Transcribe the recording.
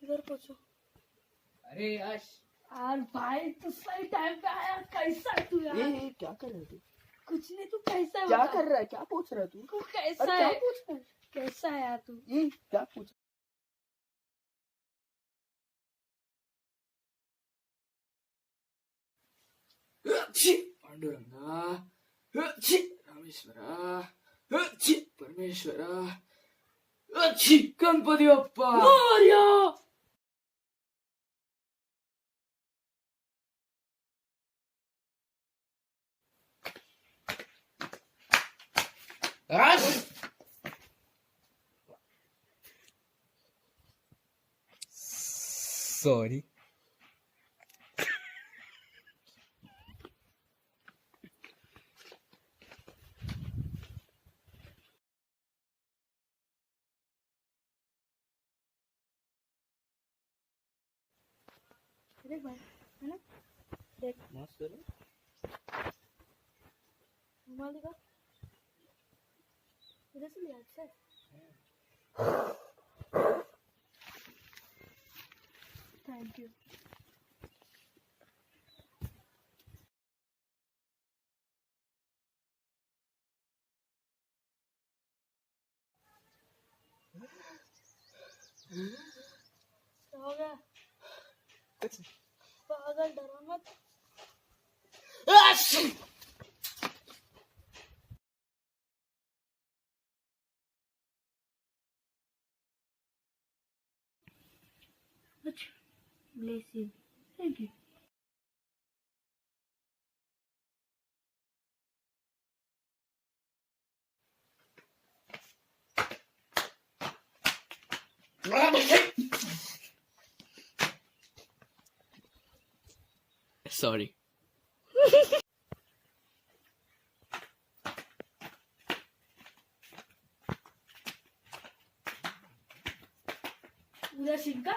किधर पहुंचो? अरे यश, यार भाई तू सही टाइम पे आया। कैसा है तू यार? ये क्या कर रहे तू? कुछ नहीं, तू कैसा है? क्या बता। कर रहा है? क्या पूछ रहा है तू? तू कैसा अरे क्या है? पूछ रहा है? कैसा है यार तू? ये क्या पूछ? पांडुरंगा, रामेश्वरा, परमेश्वरा, गणपती बाप्पा मोरया! सॉरी. देख भाई, है ना? देख मस्त है. रुमाल दिखा। इधर से लिया अच्छा है। Thank you. क्या हो गया? पागल, डरो मत। अच्छा, bless you. Thank you. Sorry. उधर सिंका